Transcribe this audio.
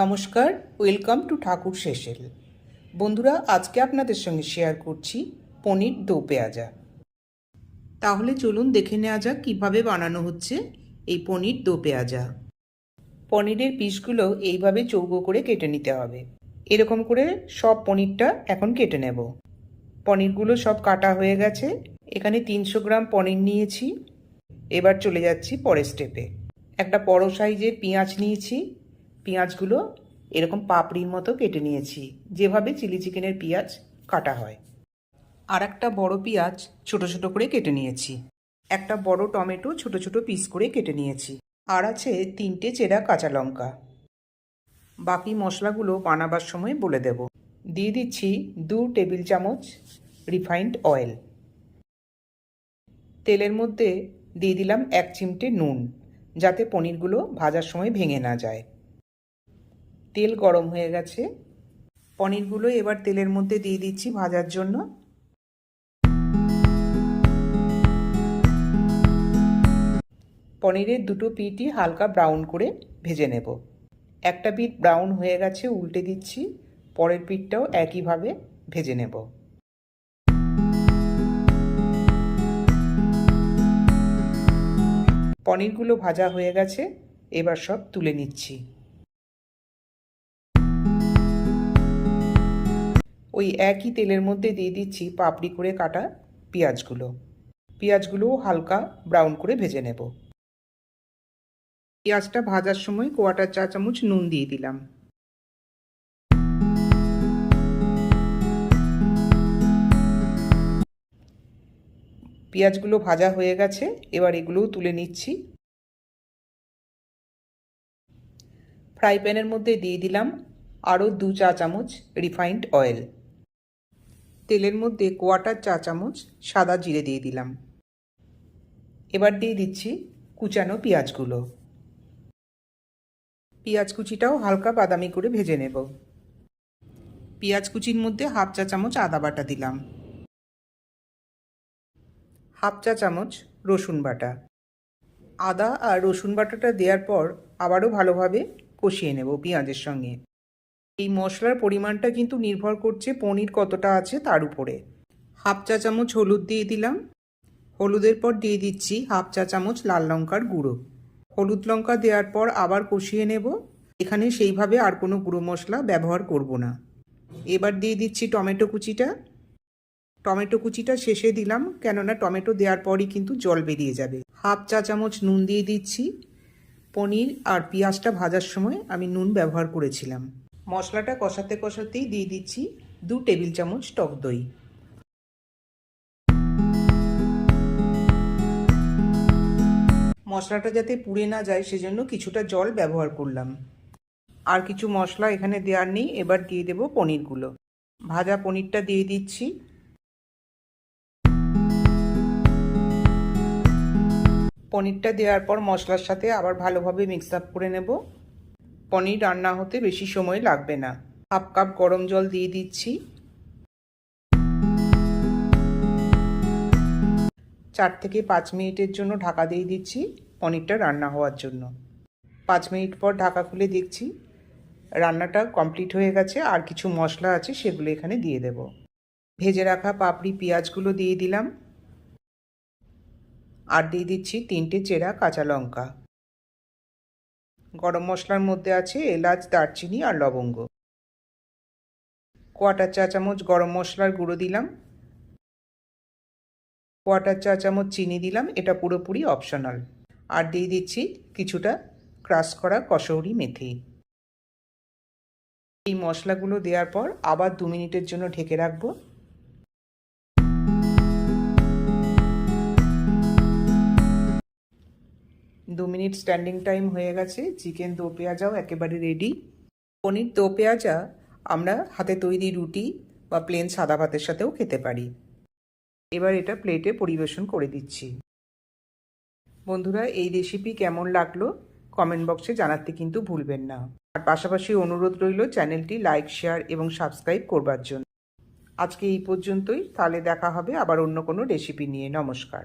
নমস্কার, welcome to ঠাকুর সেসেল। বন্ধুরা, আজকে আপনাদের সঙ্গে শেয়ার করছি পনির দো পেঁয়াজা। তাহলে চলুন দেখে নেওয়া যাক কীভাবে বানানো হচ্ছে এই পনির দো পেঁয়াজা। পনিরের পিসগুলো এইভাবে চৌকো করে কেটে নিতে হবে। এরকম করে সব পনিরটা এখন কেটে নেব। পনিরগুলো সব কাটা হয়ে গেছে। এখানে 300 গ্রাম পনির নিয়েছি। এবার চলে যাচ্ছি পরের স্টেপে। একটা বড় সাইজের পেঁয়াজ নিয়েছি। পেঁয়াজগুলো এরকম পাপড়ির মতো কেটে নিয়েছি, যেভাবে চিলি চিকেনের পেঁয়াজ কাটা হয়। আর একটা বড় পেঁয়াজ ছোট ছোট করে কেটে নিয়েছি। একটা বড় টমেটো ছোট ছোট পিস করে কেটে নিয়েছি। আর আছে 3টে চেরা কাঁচা লঙ্কা। বাকি মশলাগুলো বানাবার সময় বলে দেব। দিয়ে দিচ্ছি 2 টেবিল চামচ রিফাইন্ড অয়েল। তেলের মধ্যে দিয়ে দিলাম 1 চিমটে নুন, যাতে পনিরগুলো ভাজার সময় ভেঙে না যায়। তেল গরম হয়ে গেছে। পনিরগুলো এবার তেলের মধ্যে দিয়ে দিচ্ছি ভাজার জন্য। পনিরের দুটো পিঠই হালকা ব্রাউন করে ভেজে নেব। একটা পিঠ ব্রাউন হয়ে গেছে, উল্টে দিচ্ছি। পরের পিঠটাও একইভাবে ভেজে নেব। পনিরগুলো ভাজা হয়ে গেছে, এবার সব তুলে নিচ্ছি। ওই একই তেলের মধ্যে দিয়ে দিচ্ছি পাপড়ি করে কাটা পেঁয়াজগুলোও হালকা ব্রাউন করে ভেজে নেব। পেঁয়াজটা ভাজার সময় 1/4 চা চামচ নুন দিয়ে দিলাম। পেঁয়াজগুলো ভাজা হয়ে গেছে, এবার এগুলোও তুলে নিচ্ছি। ফ্রাই প্যানের মধ্যে দিয়ে দিলাম আরও 2 চা চামচ রিফাইন্ড অয়েল। তেলের মধ্যে 1/4 চা চামচ সাদা জিরে দিয়ে দিলাম। এবার দিয়ে দিচ্ছি কুচানো পেঁয়াজগুলো। পেঁয়াজ কুচিটাও হালকা বাদামি করে ভেজে নেব। পেঁয়াজ কুচির মধ্যে 1/2 চা চামচ আদা বাটা দিলাম। 1/2 চা চামচ রসুন বাটা। আদা আর রসুন বাটাটা দেওয়ার পর আবারও ভালোভাবে কষিয়ে নেব পেঁয়াজের সঙ্গে। এই মশলার পরিমাণটা কিন্তু নির্ভর করছে পনির কতটা আছে তার উপরে। 1/2 চা চামচ হলুদ দিয়ে দিলাম। হলুদের পর দিয়ে দিচ্ছি 1/2 চা চামচ লাল লঙ্কার গুঁড়ো। হলুদ লঙ্কা দেওয়ার পর আবার কষিয়ে নেব। এখানে সেইভাবে আর কোনো গুঁড়ো মশলা ব্যবহার করব না। এবার দিয়ে দিচ্ছি টমেটো কুচিটা শেষে দিলাম, কেননা টমেটো দেওয়ার পরই কিন্তু জল বেরিয়ে যাবে। 1/2 চা চামচ নুন দিয়ে দিচ্ছি। পনির আর পেঁয়াজটা ভাজার সময় আমি নুন ব্যবহার করেছিলাম। মশলাটা কষাতে কষাতেই দিয়ে দিচ্ছি 2 টেবিল চামচ টক দই। মশলাটা যাতে পুড়ে না যায় সেজন্য কিছুটা জল ব্যবহার করলাম। আর কিছু মশলা এখানে দেওয়ার নেই। এবার দিয়ে দেব পনিরগুলো। ভাজা পনিরটা দিয়ে দিচ্ছি। পনিরটা দেওয়ার পর মশলার সাথে আবার ভালোভাবে মিক্স আপ করে নেব। পনির রান্না হতে বেশি সময় লাগবে না। 1/2 কাপ গরম জল দিয়ে দিচ্ছি। 4 থেকে 5 মিনিটের জন্য ঢাকা দিয়ে দিচ্ছি পনিরটা রান্না হওয়ার জন্য। 5 মিনিট পর ঢাকা খুলে দেখছি রান্নাটা কমপ্লিট হয়ে গেছে। আর কিছু মশলা আছে সেগুলো এখানে দিয়ে দেব। ভেজে রাখা পাপড়ি পেঁয়াজগুলো দিয়ে দিলাম। আর দিয়ে দিচ্ছি 3টে চেরা কাঁচা লঙ্কা। গরম মশলার মধ্যে আছে এলাচ, দারচিনি আর লবঙ্গ। 1/4 চা চামচ গরম মশলার গুঁড়ো দিলাম। 1/4 চা চামচ চিনি দিলাম। এটা পুরোপুরি অপশনাল। আর দিয়ে দিচ্ছি কিছুটা ক্রাশ করা কসৌরি মেথি। এই মশলাগুলো দেওয়ার পর আবার 2 মিনিটের জন্য ঢেকে রাখবো। 2 মিনিট স্ট্যান্ডিং টাইম হয়ে গেছে। চিকেন দো পেঁয়াজাও একেবারে রেডি। পনির দো পেঁয়াজা আমরা হাতে তৈরি রুটি বা প্লেন সাদা ভাতের সাথেও খেতে পারি। এবার এটা প্লেটে পরিবেশন করে দিচ্ছি। বন্ধুরা, এই রেসিপি কেমন লাগলো কমেন্ট বক্সে জানাতে কিন্তু ভুলবেন না। আর পাশাপাশি অনুরোধ রইল চ্যানেলটি লাইক, শেয়ার এবং সাবস্ক্রাইব করবার জন্য। আজকে এই পর্যন্তই। তাহলে দেখা হবে আবার অন্য কোনো রেসিপি নিয়ে। নমস্কার।